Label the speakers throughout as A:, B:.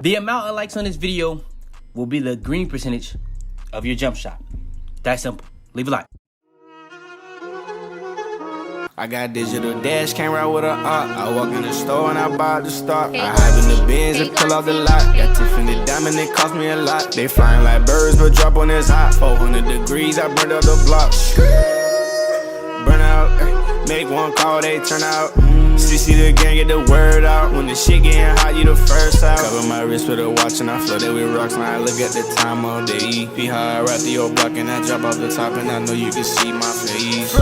A: The amount of likes on this video will be the green percentage of your jump shot. That simple. Leave a like.
B: I got digital dash camera with a op. I walk in the store and I buy the stock. I hide in the bins and pull out the lot. Got Tiffany diamond, it cost me a lot. They flying like birds, but drop on this hot. 400 degrees, I burned up the block. Burn out, make one call, they turn out. CC the gang, get the word out. When the shit getting hot, you the first out. Cover my wrist with a watch and I flooded with rocks. Now I look at the time all day. Be high, I rap through your block and I drop off the top. And I know you can see my face.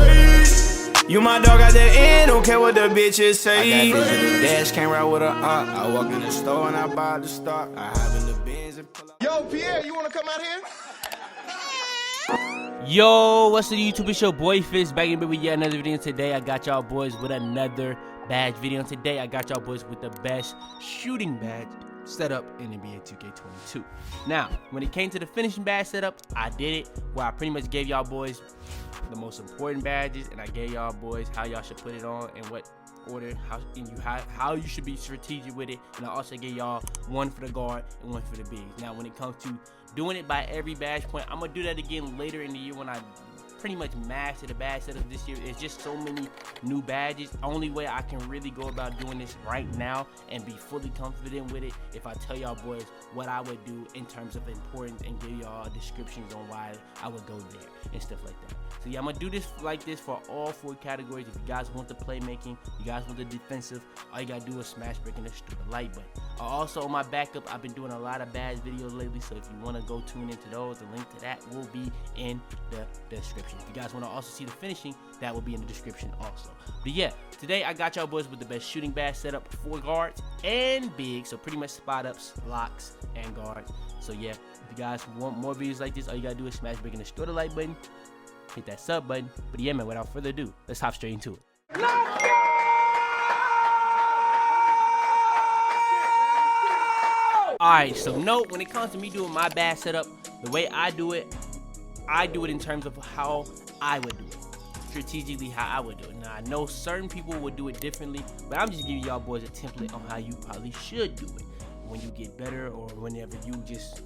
B: You my dog at the end, don't care what the bitches say. I got digital dash camera with a op. I walk in the store and I buy the stock. I hide in the bins and pull out.
C: Yo, Pierre, you wanna come out here?
A: Yo, what's the YouTube? It's your boy Fizz back in with yet another video. Today I got y'all boys with another badge video. Today I got y'all boys with the best shooting badge setup in NBA 2K22. Now, when it came to the finishing badge setup, I did it where I pretty much gave y'all boys the most important badges, and I gave y'all boys how y'all should put it on and what order, how you should be strategic with it. And I also gave y'all one for the guard and one for the bigs. Now, when it comes to doing it by every badge point, I'm gonna do that again later in the year when I pretty much mastered the badge setup this year. It's just so many new badges. Only way I can really go about doing this right now and be fully confident with it if I tell y'all boys what I would do in terms of importance and give y'all descriptions on why I would go there and stuff like that. So yeah, I'm gonna do this like this for all four categories. If you guys want the playmaking, you guys want the defensive, all you gotta do is smash breaking this through the light button. Also on my backup, I've been doing a lot of badge videos lately, so if you want to go tune into those, the link to that will be in the description. If you guys want to also see the finishing, that will be in the description also. But yeah, today I got y'all boys with the best shooting badge setup for guards and bigs, so pretty much spot ups, locks, and guards. So yeah, if you guys want more videos like this, all you gotta do is smash breaking the store the like button, hit that sub button. But yeah, man, without further ado, let's hop straight into it. Alright, so note, when it comes to me doing my badge setup, the way I do it in terms of how I would do it. Strategically how I would do it. Now, I know certain people would do it differently, but I'm just giving y'all boys a template on how you probably should do it when you get better or whenever you just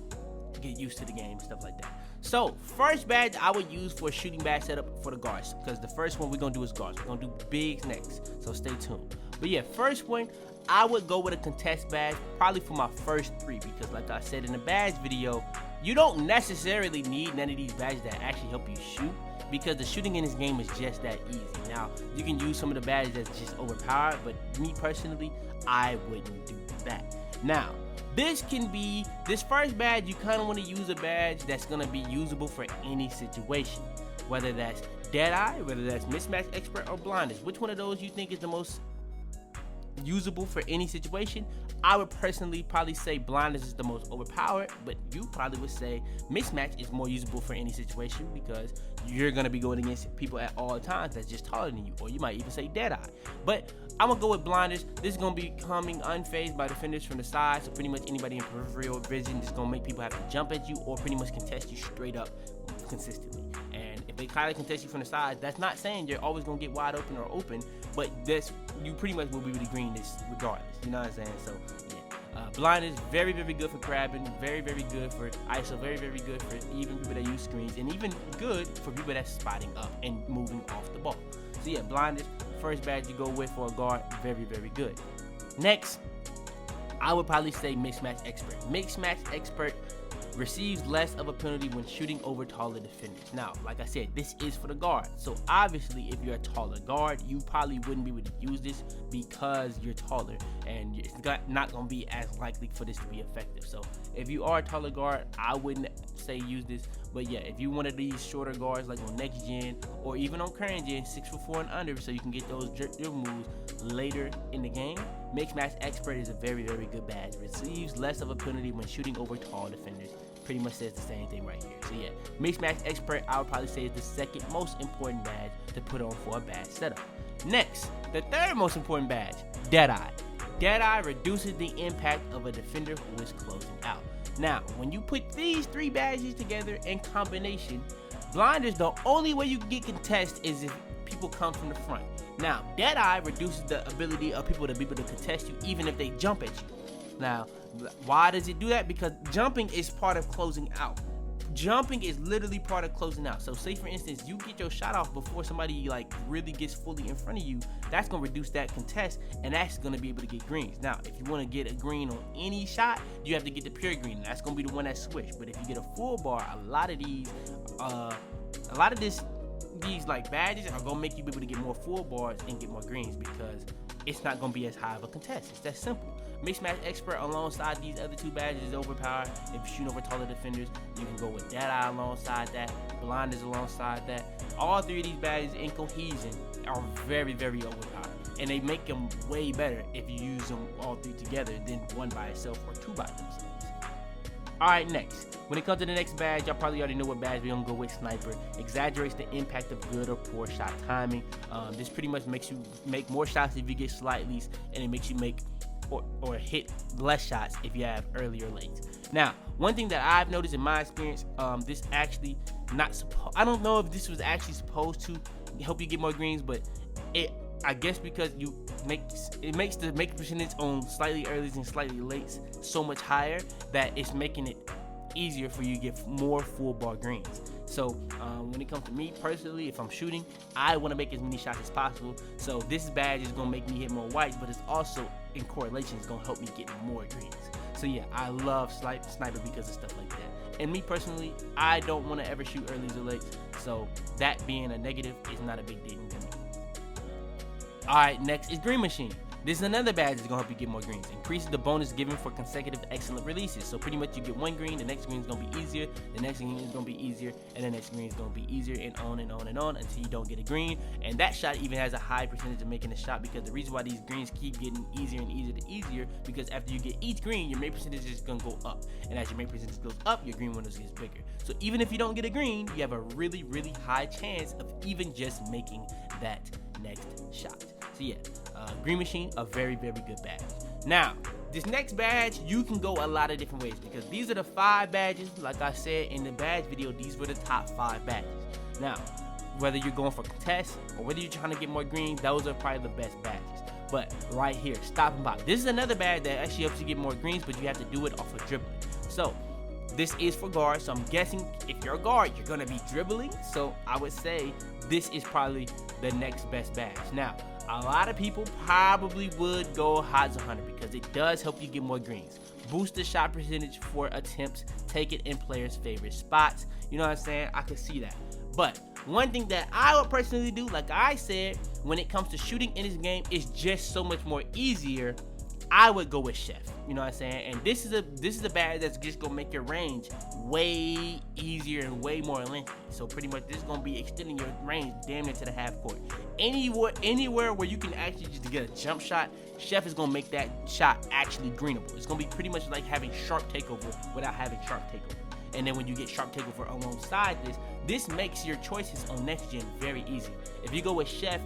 A: get used to the game and stuff like that. So, first badge I would use for a shooting badge setup for the guards, because the first one we're going to do is guards. We're going to do bigs next, so stay tuned. But yeah, first one, I would go with a contest badge, probably for my first three, because like I said in the badge video, you don't necessarily need none of these badges that actually help you shoot, because the shooting in this game is just that easy. Now, you can use some of the badges that's just overpowered, but me personally, I wouldn't do that. Now, this first badge, you kind of want to use a badge that's going to be usable for any situation, whether that's Deadeye, whether that's Mismatch Expert, or Blinders. Which one of those you think is the most usable for any situation? I would personally probably say Blinders is the most overpowered, but you probably would say Mismatch is more usable for any situation because you're going to be going against people at all times that's just taller than you, or you might even say Deadeye. But I'm going to go with Blinders. This is going to be coming unfazed by defenders from the side, so pretty much anybody in peripheral vision is going to make people have to jump at you or pretty much contest you straight up consistently. And if they kind of contest you from the side, that's not saying you're always going to get wide open or open, but you pretty much will be with the green regardless. You know what I'm saying? So yeah, Blinders, very, very good for crabbing, very, very good for ISO, very, very good for even people that use screens, and even good for people that's spotting up and moving off the ball. So yeah, Blinders, first badge you go with for a guard, very, very good. Next, I would probably say Mismatch Expert. Mismatch Expert receives less of a penalty when shooting over taller defenders. Now, like I said, this is for the guard. So obviously, if you're a taller guard, you probably wouldn't be able to use this because you're taller, and it's not going to be as likely for this to be effective. So if you are a taller guard, I wouldn't say use this. But yeah, if you one of these shorter guards like on next gen or even on current gen, 6'4" and under, so you can get those dribble moves later in the game, Mismatch Expert is a very, very good badge. Receives less of a penalty when shooting over tall defenders. Pretty much says the same thing right here. So yeah, Mismatch Expert, I would probably say, is the second most important badge to put on for a badge setup. Next, the third most important badge, Deadeye. Deadeye reduces the impact of a defender who is closing out. Now, when you put these three badges together in combination, Blinders, the only way you can get contest is if people come from the front. Now, Deadeye reduces the ability of people to be able to contest you even if they jump at you. Now, why does it do that? Because jumping is part of closing out. Jumping is literally part of closing out. So say for instance, you get your shot off before somebody like really gets fully in front of you. That's gonna reduce that contest, and that's gonna be able to get greens. Now, if you want to get a green on any shot, you have to get the pure green. That's gonna be the one that's switched. But if you get a full bar, a lot of these like badges are gonna make you be able to get more full bars and get more greens, because it's not gonna be as high of a contest. It's that simple. Mixed Match Expert alongside these other two badges is overpowered. If you're shooting over taller defenders, you can go with Deadeye alongside that, Blinders alongside that. All three of these badges in cohesion are very, very overpowered, and they make them way better if you use them all three together than one by itself or two by themselves. Alright, next. When it comes to the next badge, y'all probably already know what badge we're gonna go with. Sniper. Exaggerates the impact of good or poor shot timing. This pretty much makes you make more shots if you get slightlies, and it makes you make or hit less shots if you have early or late. Now, one thing that I've noticed in my experience, this actually I don't know if this was actually supposed to help you get more greens, but I guess because it makes the make percentage on slightly earlys and slightly lates so much higher that it's making it easier for you to get more full bar greens. So when it comes to me personally, if I'm shooting, I want to make as many shots as possible. So this badge is gonna make me hit more whites, but it's also in correlation, it's gonna help me get more greens. So yeah, I love sniper because of stuff like that. And me personally, I don't want to ever shoot earlys or lates, so that being a negative is not a big deal to me. Alright, next is Green Machine. This is another badge that's gonna help you get more greens. Increases the bonus given for consecutive excellent releases. So pretty much you get one green, the next green is gonna be easier, the next green is gonna be easier, and the next green is gonna be easier, and on and on and on until you don't get a green. And that shot even has a high percentage of making a shot, because the reason why these greens keep getting easier and easier to easier, because after you get each green, your make percentage is gonna go up. And as your make percentage goes up, your green windows gets bigger. So even if you don't get a green, you have a really, really high chance of even just making that next shot. So yeah, Green Machine, a very, very good badge. Now, this next badge, you can go a lot of different ways, because these are the 5 badges. Like I said in the badge video, these were the top 5 badges. Now, whether you're going for contests or whether you're trying to get more green, those are probably the best badges. But right here, Stop and Pop. This is another badge that actually helps you get more greens, but you have to do it off of dribbling. So this is for guards, so I'm guessing if you're a guard, you're gonna be dribbling. So I would say this is probably the next best badge. Now, a lot of people probably would go HOTS 100 because it does help you get more greens. Boost the shot percentage for attempts, take it in players' favorite spots. You know what I'm saying? I can see that. But one thing that I would personally do, like I said, when it comes to shooting in this game, is just so much more easier. I would go with Chef. You know what I'm saying? And this is a badge that's just gonna make your range way easier and way more lengthy. So pretty much this is gonna be extending your range damn near to the half court. Anywhere where you can actually just get a jump shot, Chef is gonna make that shot actually greenable. It's gonna be pretty much like having sharp takeover without having sharp takeover. And then when you get sharp takeover alongside this makes your choices on next gen very easy. If you go with Chef,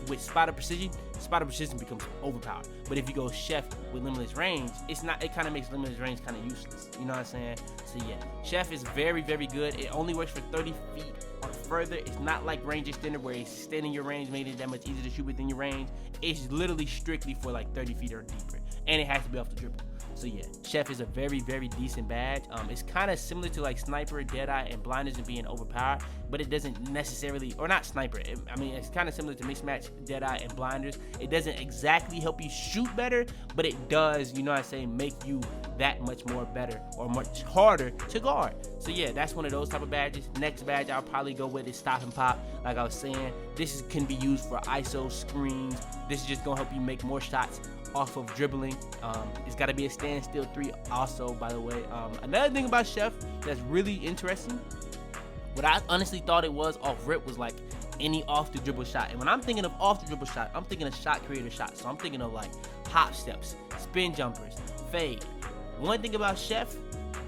A: with Spotter Precision becomes overpowered. But if you go Chef with Limitless Range, it kind of makes Limitless Range kind of useless. You know what I'm saying? So yeah, Chef is very, very good. It only works for 30 feet or further. It's not like Range Extender where it's extending your range, making it that much easier to shoot within your range. It's literally strictly for like 30 feet or deeper. And it has to be off the dribble. So yeah, Chef is a very, very decent badge. It's kind of similar to like Sniper, Deadeye, and Blinders and being overpowered, but it doesn't necessarily, or not Sniper. It's kind of similar to Mixed Match, Deadeye, and Blinders. It doesn't exactly help you shoot better, but it does, you know what I'm saying, make you that much more better or much harder to guard. So yeah, that's one of those type of badges. Next badge I'll probably go with is Stop and Pop. Like I was saying, this can be used for ISO screens. This is just gonna help you make more shots off of dribbling. It's got to be a standstill 3 also, by the way. Another thing about Chef that's really interesting, what I honestly thought it was off rip was like any off the dribble shot. And when I'm thinking of off the dribble shot, I'm thinking of shot creator shots. So I'm thinking of like hop steps, spin jumpers, fade. One thing about Chef,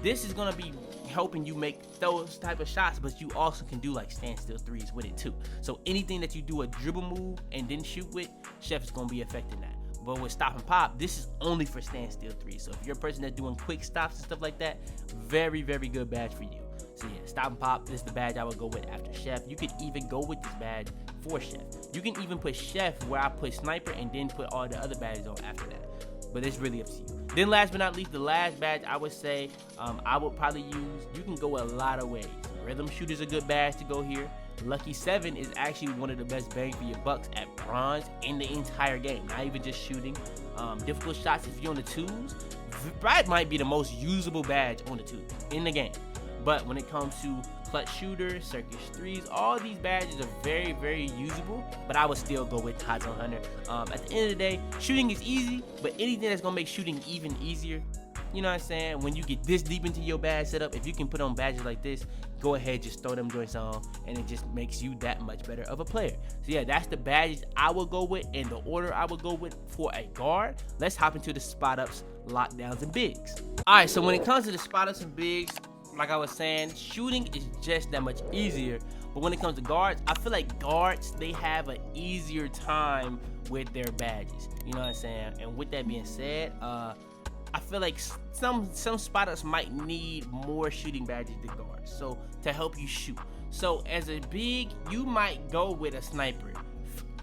A: this is gonna be helping you make those type of shots, but you also can do like standstill 3s with it too. So anything that you do a dribble move and then shoot with, Chef is gonna be affecting that. But with Stop and Pop, this is only for standstill 3. So if you're a person that's doing quick stops and stuff like that, very, very good badge for you. So yeah, Stop and Pop, this is the badge I would go with after Chef. You could even go with this badge for Chef. You can even put Chef where I put Sniper and then put all the other badges on after that. but it's really up to you. Then last but not least, the last badge I would say I would probably use, you can go a lot of ways. Rhythm Shooter's a good badge to go here. Lucky 7 is actually one of the best bang for your bucks at bronze in the entire game, not even just shooting. Difficult shots, if you're on the 2s, Brad might be the most usable badge on the 2s in the game. But when it comes to clutch shooter, circus 3s, all these badges are very, very usable, but I would still go with Hot Zone Hunter. At the end of the day, shooting is easy, but anything that's gonna make shooting even easier, you know what I'm saying? When you get this deep into your badge setup, if you can put on badges like this, go ahead, just throw them joints on, and it just makes you that much better of a player. So yeah, that's the badges I would go with, and the order I would go with for a guard. Let's hop into the spot ups, lockdowns, and bigs. All right, so when it comes to the spot ups and bigs, like I was saying, shooting is just that much easier. But when it comes to guards, I feel like guards, they have an easier time with their badges. You know what I'm saying? And with that being said, I feel like some spot ups might need more shooting badges than guards, so to help you shoot. So as a big, you might go with a sniper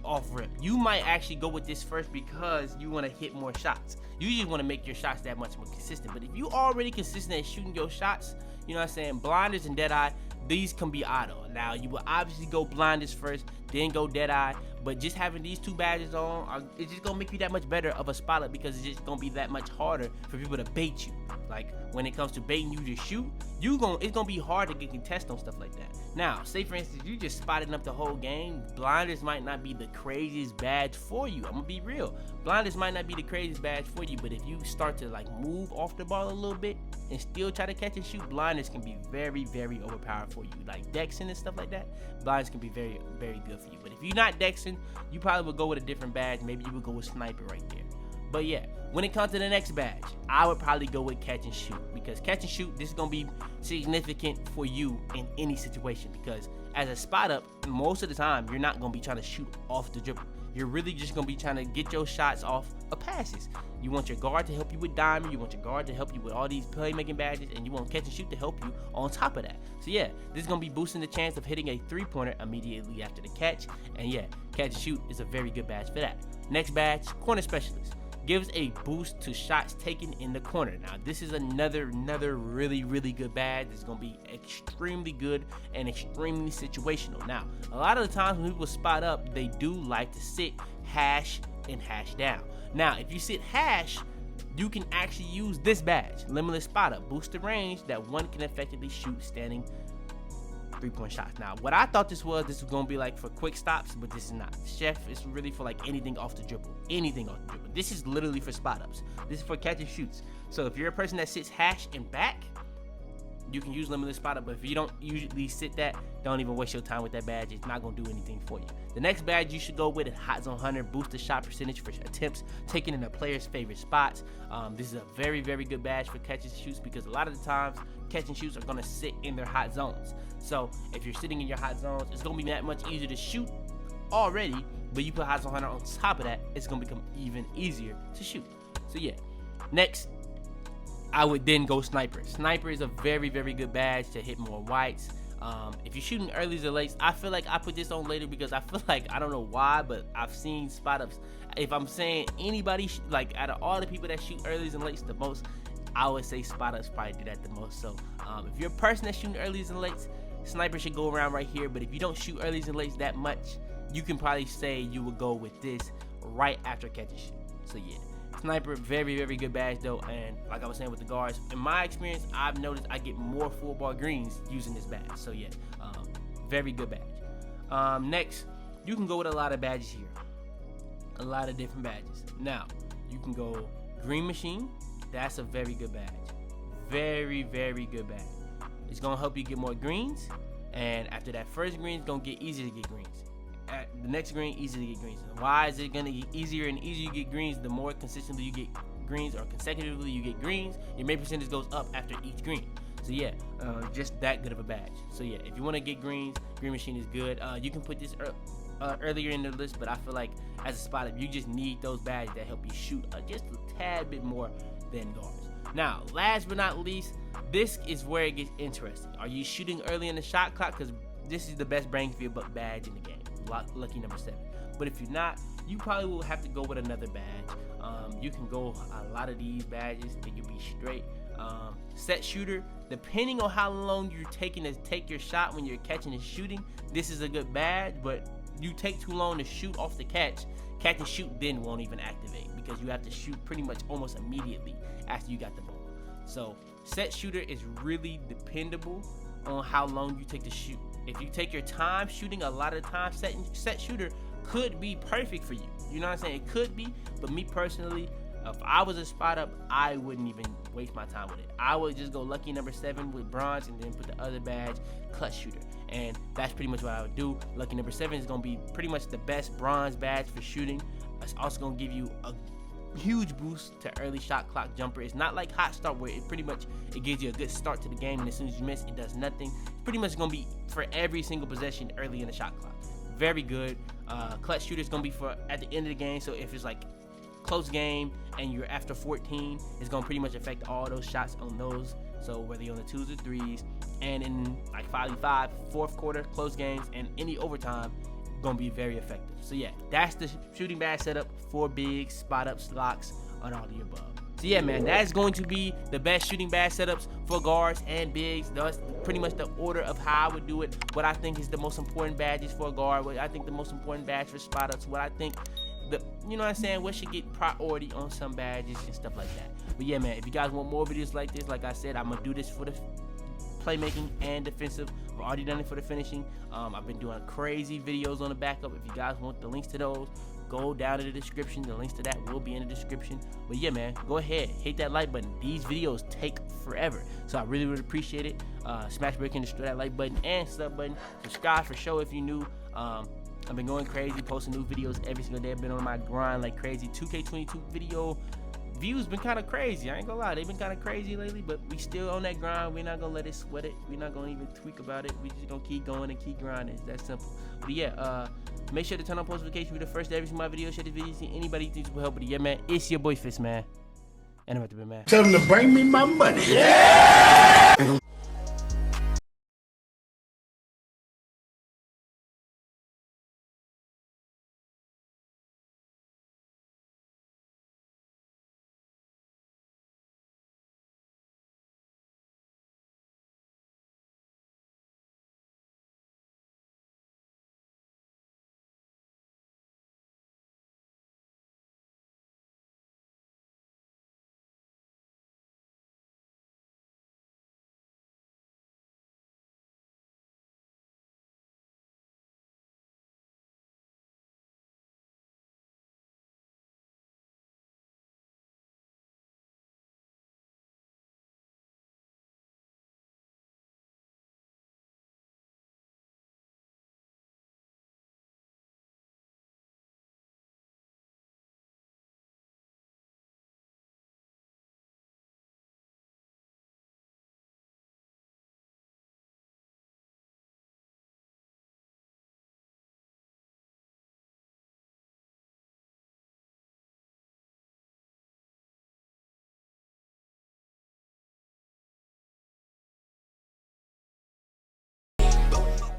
A: off rip. You might actually go with this first because you want to hit more shots. You just want to make your shots that much more consistent. But if you already consistent at shooting your shots, you know what I'm saying, blinders and deadeye, these can be auto. Now you will obviously go blinders first, then go deadeye, but just having these two badges on, it's just gonna make you that much better of a spot up, because it's just gonna be that much harder for people to bait you. Like when it comes to baiting you to shoot, it's gonna be hard to get contest on stuff like that. Now, say for instance, you just spotting up the whole game, blinders might not be the craziest badge for you. I'm gonna be real. Blinders might not be the craziest badge for you, but if you start to like move off the ball a little bit and still try to catch and shoot, blinders can be very, very overpowered for you. Like dexing and stuff like that, blinders can be very, very good for you. But if you're not dexing, you probably would go with a different badge. Maybe you would go with sniper right there. But yeah, when it comes to the next badge, I would probably go with catch and shoot, because catch and shoot, this is gonna be significant for you in any situation, because as a spot up, most of the time you're not gonna be trying to shoot off the dribble. You're really just gonna be trying to get your shots off of passes. You want your guard to help you with diamond, you want your guard to help you with all these playmaking badges, and you want catch and shoot to help you on top of that. So yeah, this is gonna be boosting the chance of hitting a 3-pointer immediately after the catch. And yeah, catch and shoot is a very good badge for that. Next badge, corner specialist. Gives a boost to shots taken in the corner. Now this is another really, really good badge. It's gonna be extremely good and extremely situational. Now a lot of the times when people spot up, they do like to sit hash and hash down. Now if you sit hash, you can actually use this badge, limitless spot up, boost the range that one can effectively shoot standing 3-point shots. Now what I thought this was gonna be like for quick stops, but this is not. Chef is really for like anything off the dribble. This is literally for spot ups. This is for catch and shoots. So if you're a person that sits hash and back, you can use limitless spot up. But if you don't usually sit that, don't even waste your time with that badge. It's not gonna do anything for you. The next badge you should go with is Hot Zone Hunter. Boost the shot percentage for attempts taken in a player's favorite spots. This is a very, very good badge for catch and shoots, because a lot of the times catch and shoots are gonna sit in their hot zones. So if you're sitting in your hot zones, it's gonna be that much easier to shoot already, but you put Hot Zone Hunter on top of that, it's gonna become even easier to shoot. So yeah, next I would then go sniper. Sniper is a very, very good badge to hit more whites. If you're shooting earlys or lates, I feel like I put this on later because I feel like, I don't know why, but I've seen spot ups. If I'm saying anybody, like out of all the people that shoot earlys and lates the most, I would say spot ups probably do that the most. So if you're a person that's shooting earlys and lates, sniper should go around right here. But if you don't shoot earlys and lates that much, you can probably say you would go with this right after catch and shoot. So yeah, sniper, very, very good badge though. And like I was saying with the guards, in my experience, I've noticed I get more full bar greens using this badge. So yeah, very good badge. Next, you can go with a lot of badges here, a lot of different badges. Now you can go green machine. That's a very good badge. Very, very good badge. It's gonna help you get more greens, and after that first green, it's gonna get easier to get greens. At the next green, easy to get greens. Why is it gonna get easier and easier to get greens? The more consistently you get greens, or consecutively you get greens, your main percentage goes up after each green. So yeah, just that good of a badge. So yeah, if you want to get greens, green machine is good. You can put this earlier in the list, but I feel like as a spot up, you just need those badges that help you shoot just a tad bit more than guards. Now, last but not least, this is where it gets interesting. Are you shooting early in the shot clock? Because this is the best bang for your buck badge in the game. Lucky number 7. But if you're not, you probably will have to go with another badge. You can go a lot of these badges and you'll be straight. Set shooter, depending on how long you're taking to take your shot when you're catching and shooting, this is a good badge. But you take too long to shoot off the catch and shoot then won't even activate, because you have to shoot pretty much almost immediately after you got the ball. So set shooter is really dependable on how long you take to shoot. If you take your time shooting, a lot of the time set shooter could be perfect for you. You know what I'm saying? It could be, but me personally, if I was a spot up, I wouldn't even waste my time with it. I would just go lucky number 7 with bronze and then put the other badge, clutch shooter. And that's pretty much what I would do. Lucky number 7 is going to be pretty much the best bronze badge for shooting. It's also going to give you a huge boost to early shot clock jumper. It's not like hot start where it gives you a good start to the game, and as soon as you miss, it does nothing. It's pretty much going to be for every single possession early in the shot clock. Very good. Clutch shooter is going to be for at the end of the game, so if it's like close game and you're after 14, it's going to pretty much affect all those shots on those. So whether you're on the 2s or 3s, and in like 5v5, fourth quarter, close games, and any overtime, going to be very effective. So yeah, that's the shooting badge setup for bigs, spot ups, locks, on all the above. So yeah, man, that's going to be the best shooting badge setups for guards and bigs. That's pretty much the order of how I would do it. What I think is the most important badges for a guard, what I think the most important badge for spot ups, what I think you know what I'm saying, what should get priority on some badges and stuff like that. But yeah, man, if you guys want more videos like this, like I said, I'm gonna do this for the playmaking and defensive. I've already done it for the finishing. I've been doing crazy videos on the backup. If you guys want the links to those, go down in the description. The links to that will be in the description. But yeah, man, go ahead, hit that like button. These videos take forever, so I really would appreciate it. Smash, break, and destroy that like button and sub button. Subscribe for show if you're new. I've been going crazy, posting new videos every single day. I've been on my grind like crazy. 2K22 video views been kind of crazy. I ain't gonna lie, they've been kind of crazy lately, but we still on that grind. We're not gonna let it sweat it. We're not gonna even tweak about it. We just gonna keep going and keep grinding. It's that simple. But yeah, make sure to turn on post notifications. Be the first to every single video. Share this video. See anybody you think will help. But yeah, man, it's your boy Fitz, man. And I'm about to be, man.
C: Tell them to bring me my money. Yeah!